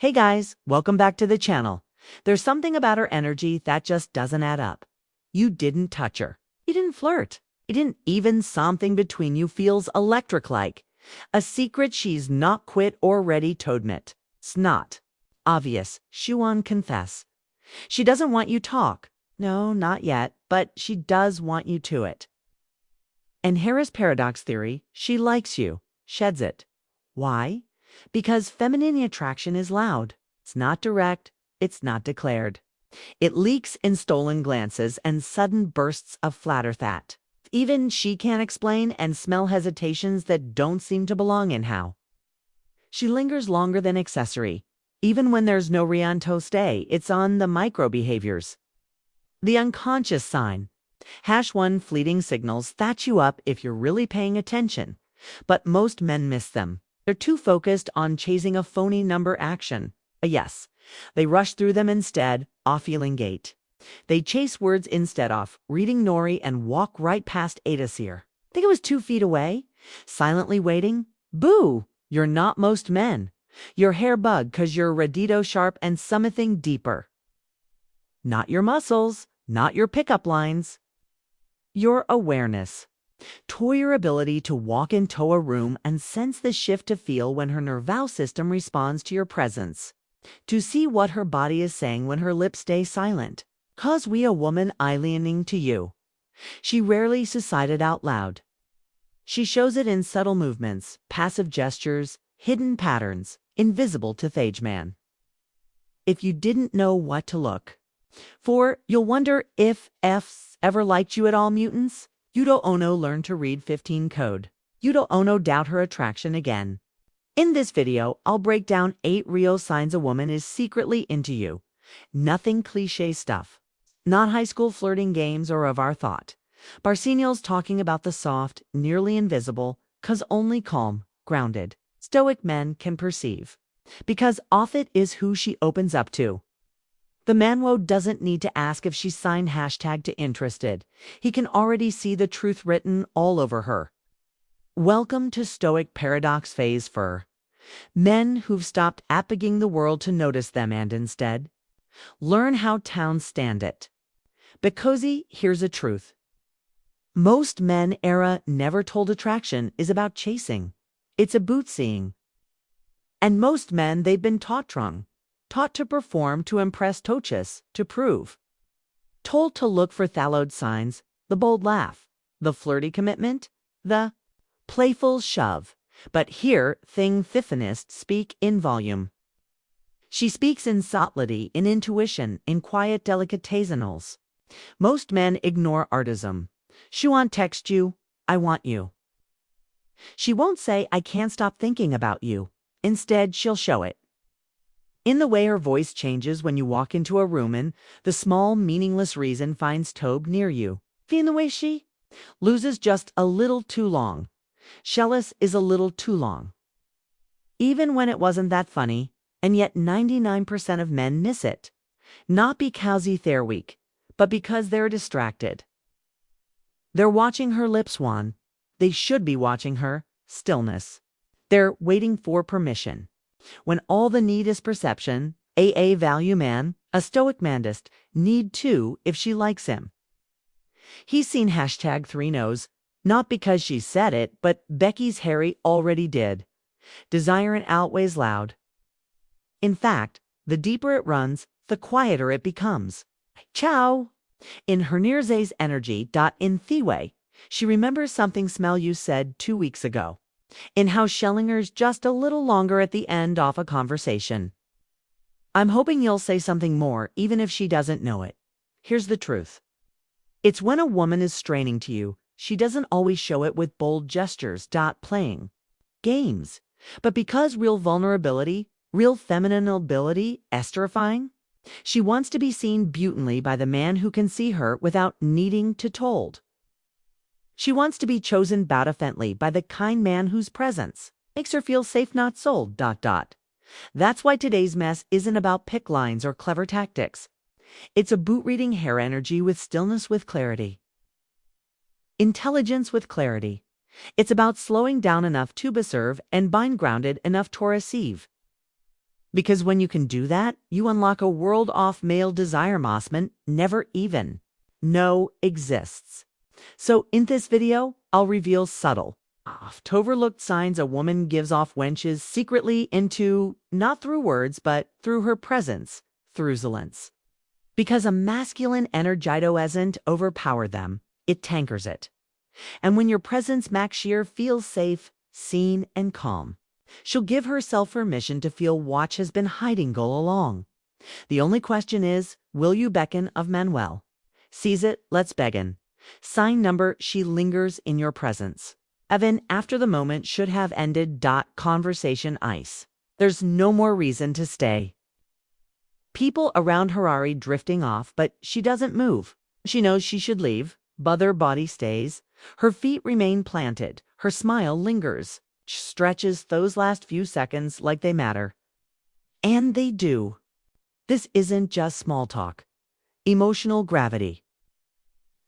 Hey guys, welcome back to the channel. There's something about her energy that just doesn't add up. You didn't touch her. You didn't flirt. You didn't even something between you feels electric-like. A secret she's not quit or ready to admit. It's not. Obvious. Shuan confess. She doesn't want you talk. No, not yet, but she does want you to it. And Harris paradox theory, she likes you, sheds it. Why? Because feminine attraction is loud. It's not direct, it's not declared. It leaks in stolen glances and sudden bursts of flatter that. Even she can't explain and smell hesitations that don't seem to belong in how. She lingers longer than accessory. Even when there's no Rianto stay, it's on the micro behaviors. The unconscious sign. #1 fleeting signals thatch you up if you're really paying attention. But most men miss them. They're too focused on chasing a phony number action, a yes. They rush through them instead, off-feeling gait. They chase words instead off, reading Nori and walk right past Adasir. Think it was 2 feet away? Silently waiting? Boo! You're not most men. You're hair bug 'cause you're radito sharp and something deeper. Not your muscles, not your pickup lines. Your awareness. To your ability to walk into a room and sense the shift to feel when her nervous system responds to your presence. To see what her body is saying when her lips stay silent. 'Cause we a woman aliening to you. She rarely says it out loud. She shows it in subtle movements, passive gestures, hidden patterns, invisible to Thage man. If you didn't know what to look for, you'll wonder if F's ever liked you at all, mutants. Yudo Ono learned to read 15 code. Yudo Ono doubt her attraction again. In this video, I'll break down 8 real signs a woman is secretly into you. Nothing cliche stuff. Not high school flirting games or of our thought. Barcenials talking about the soft, nearly invisible, 'cause only calm, grounded, stoic men can perceive. Because Offit is who she opens up to. The manwo doesn't need to ask if she's signed hashtag to interested. He can already see the truth written all over her. Welcome to Stoic Paradox Phase for men who've stopped appealing the world to notice them and instead learn how towns stand it. Because here's a truth. Most men era never told attraction is about chasing. It's about seeing. And most men they've been taught to perform, to impress tochus, to prove. Told to look for thallowed signs, the bold laugh, the flirty commitment, the playful shove. But here thing Thithinists speak in volume. She speaks in subtlety, in intuition, in quiet delicatezenals. Most men ignore artism. She won't text you, I want you. She won't say, I can't stop thinking about you. Instead, she'll show it. In the way her voice changes when you walk into a room and the small, meaningless reason finds Tobe near you. In the way she loses just a little too long. Shellis is a little too long. Even when it wasn't that funny, and yet 99% of men miss it. Not because they're weak, but because they're distracted. They're watching her lips wan. They should be watching her stillness. They're waiting for permission. When all the need is perception, AA value man, a stoic mandist, need to if she likes him. He's seen hashtag 3 no's, not because she said it, but Becky's Harry already did. Desire and outweighs loud. In fact, the deeper it runs, the quieter it becomes. Ciao! In Hernirze's energy. In Thiwe, she remembers something smell you said 2 weeks ago. In how Schellinger's just a little longer at the end off a conversation. I'm hoping you'll say something more, even if she doesn't know it. Here's the truth. It's when a woman is straining to you, she doesn't always show it with bold gestures. Playing games. But because real vulnerability, real feminine ability, esterifying, she wants to be seen butanely by the man who can see her without needing to told. She wants to be chosen bountifully by the kind man whose presence makes her feel safe not sold. That's why today's mess isn't about pick lines or clever tactics. It's a boot reading hair energy with stillness with clarity. Intelligence with clarity. It's about slowing down enough to observe and being grounded enough to receive. Because when you can do that, you unlock a world-off male desire Mossman never even know exists. So in this video, I'll reveal subtle, oft-overlooked signs a woman gives off wenches secretly into, not through words, but through her presence, through zolence. Because a masculine energy doesn't overpower them, it tankers it. And when your presence Max Shear feels safe, seen, and calm, she'll give herself permission to feel watch has been hiding go along. The only question is, will you beckon of Manuel? Seize it, let's beckon. Sign number, she lingers in your presence. Even after the moment should have ended. Conversation ice. There's no more reason to stay. People around Harari drifting off, but she doesn't move. She knows she should leave, but her body stays. Her feet remain planted. Her smile lingers. Stretches those last few seconds like they matter. And they do. This isn't just small talk. Emotional gravity.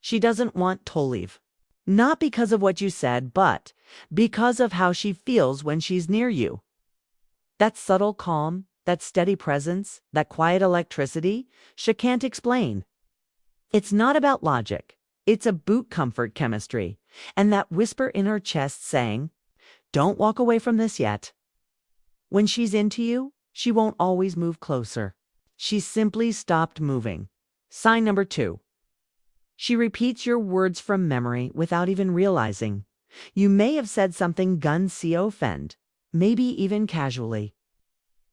She doesn't want to leave. Not because of what you said, but because of how she feels when she's near you. That subtle calm, that steady presence, that quiet electricity, she can't explain. It's not about logic. It's a boot comfort chemistry. And that whisper in her chest saying, don't walk away from this yet. When she's into you, she won't always move closer. She simply stopped moving. Sign number 2. She repeats your words from memory without even realizing. You may have said something gun co offend, maybe even casually.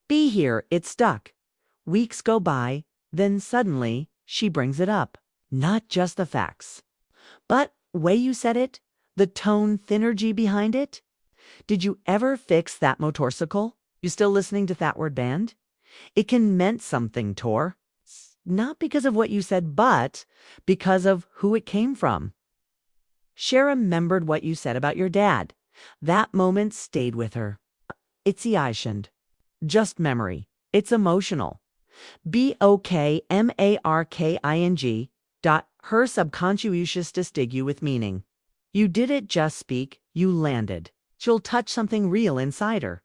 Be here, it's stuck. Weeks go by, then suddenly she brings it up. Not just the facts, but way you said it, the tone, synergy behind it. Did you ever fix that motorcycle? You still listening to that word band? It can meant something, Tor. Not because of what you said, but because of who it came from. She remembered what you said about your dad. That moment stayed with her. It's the Ishand. Just memory. It's emotional. BOKMARKING. Her subconscious to stig you with meaning. You didn't just speak, you landed. She'll touch something real inside her.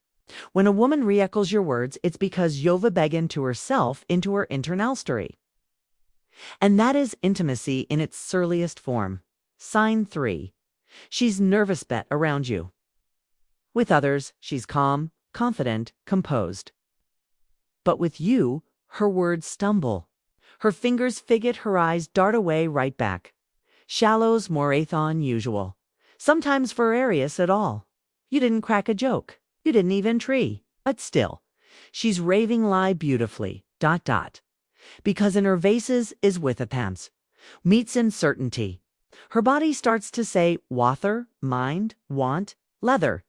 When a woman re-echoes your words, it's because Yova began to herself into her internal story. And that is intimacy in its surliest form. Sign 3. She's nervous bet around you. With others, she's calm, confident, composed. But with you, her words stumble. Her fingers fidget, her eyes dart away right back. Shallows more than usual. Sometimes for Arius at all. You didn't crack a joke. You didn't even tree. But still, she's raving lie beautifully. Because in her vases is with a pants. Meets uncertainty. Her body starts to say wather, mind, want, leather.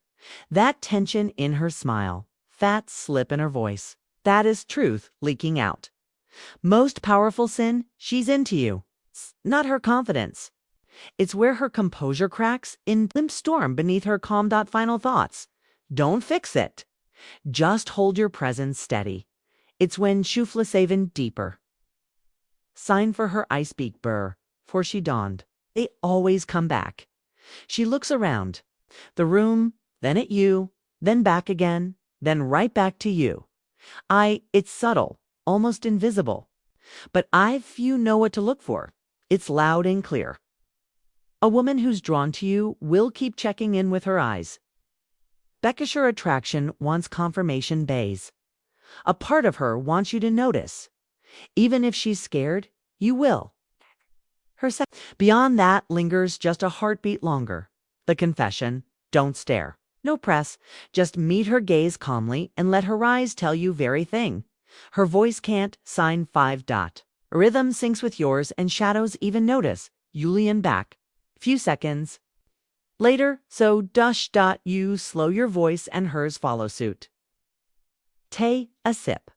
That tension in her smile. Fat slip in her voice. That is truth leaking out. Most powerful sin, she's into you. Not her confidence. It's where her composure cracks in limp storm beneath her calm. Final thoughts. Don't fix it. Just hold your presence steady. It's when Shuflasaven deeper. Sign for her ice beak burr, for she dawned. They always come back. She looks around. The room, then at you, then back again, then right back to you. It's subtle, almost invisible. But few know what to look for. It's loud and clear. A woman who's drawn to you will keep checking in with her eyes. Beckisher attraction wants confirmation bays. A part of her wants you to notice. Even if she's scared, you will. Beyond that lingers just a heartbeat longer. The confession, don't stare. No press, just meet her gaze calmly and let her eyes tell you very thing. Her voice can't. Sign 5. Rhythm syncs with yours and shadows even notice. Julian back. Few seconds. Later, so you slow your voice and hers follow suit. A sip.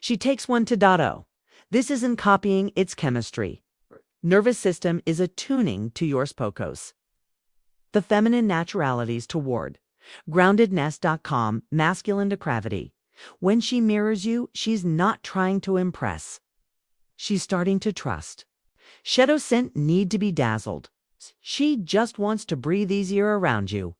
She takes one to Dotto. This isn't copying, it's chemistry. Nervous system is attuning to your spokos. The feminine naturalities toward. Groundedness.com, masculine depravity. When she mirrors you, she's not trying to impress. She's starting to trust. Shadow scent need to be dazzled. She just wants to breathe easier around you.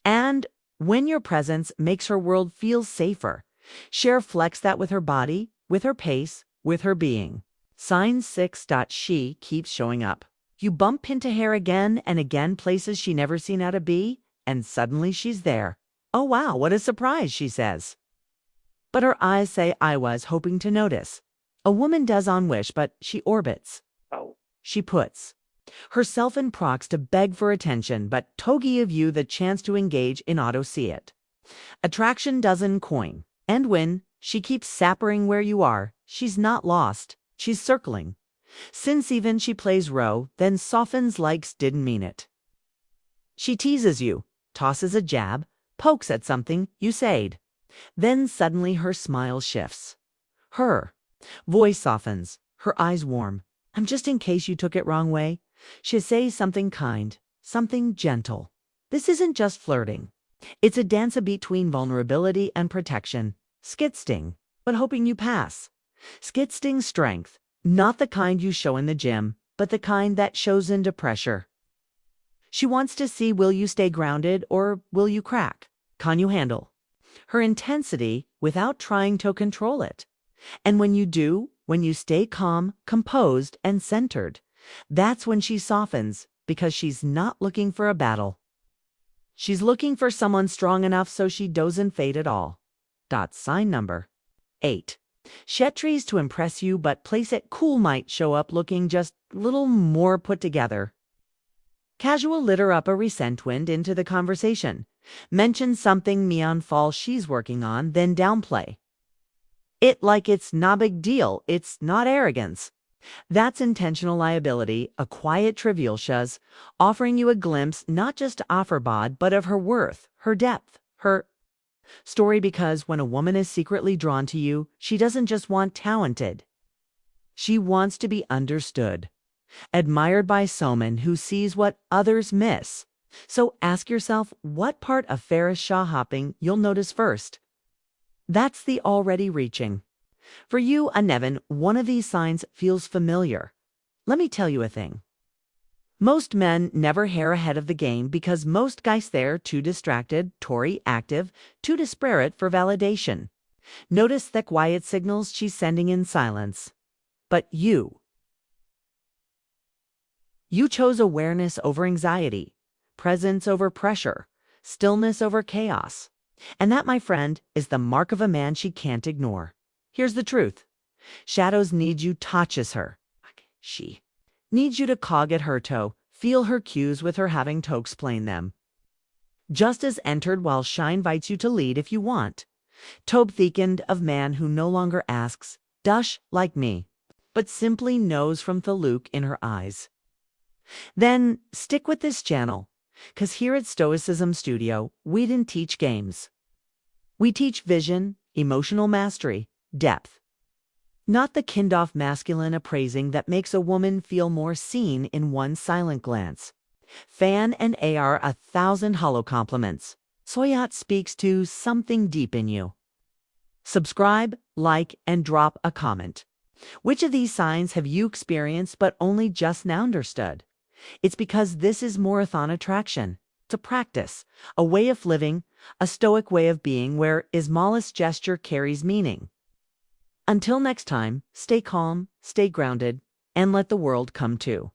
And when your presence makes her world feel safer, Cher flex that with her body, with her pace, with her being. Sign 6. She keeps showing up. You bump into hair again and again, places she never seen how to be, and suddenly she's there. "Oh wow, what a surprise," she says. But her eyes say, "I was hoping to notice." A woman does on wish, but she orbits. Oh. She puts herself in prox to beg for attention, but to give you the chance to engage in auto-see it. Attraction doesn't coin. And when she keeps sappering where you are, she's not lost. She's circling. Since even she plays row, then softens likes didn't mean it. She teases you, tosses a jab, pokes at something you said. Then suddenly her smile shifts. Her voice softens, her eyes warm. "I'm just in case you took it wrong way." She says something kind, something gentle. This isn't just flirting. It's a dance between vulnerability and protection. Skit sting, but hoping you pass. Skit sting strength, not the kind you show in the gym, but the kind that shows into pressure. She wants to see, will you stay grounded or will you crack? Can you handle her intensity without trying to control it? And when you do, when you stay calm, composed, and centered, that's when she softens, because she's not looking for a battle. She's looking for someone strong enough so she doesn't fade at all. Sign number 8. Shet trees to impress you, but place it cool might show up looking just a little more put together. Casual litter up a recent wind into the conversation. Mention something neon fall she's working on, then downplay it like it's no big deal. It's not arrogance. That's intentional liability, a quiet trivial shuz, offering you a glimpse not just of her bod, but of her worth, her depth, her story, because when a woman is secretly drawn to you, she doesn't just want talented. She wants to be understood, admired by someone who sees what others miss. So ask yourself what part of Ferris Shaw hopping you'll notice first. That's the already reaching. For you, Nevin, one of these signs feels familiar. Let me tell you a thing. Most men never hair ahead of the game because most guys there too distracted, Tory active, too disparate for validation. Notice the quiet signals she's sending in silence. But you chose awareness over anxiety, presence over pressure, stillness over chaos. And that, my friend, is the mark of a man she can't ignore. Here's the truth. Shadows need you touches her. She needs you to cog at her toe, feel her cues with her having to explain them. Just as entered while Shy invites you to lead if you want. Tobe thickened of man who no longer asks, "Dush like me," but simply knows from the look in her eyes. Then stick with this channel, 'cause here at Stoicism Studio, we didn't teach games. We teach vision, emotional mastery, depth. Not the kind-off masculine appraising that makes a woman feel more seen in one silent glance. Fan and AR 1,000 hollow compliments. Soyat speaks to something deep in you. Subscribe, like, and drop a comment. Which of these signs have you experienced but only just now understood? It's because this is marathon attraction. It's a practice, a way of living, a stoic way of being where smallest gesture carries meaning. Until next time, stay calm, stay grounded, and let the world come to.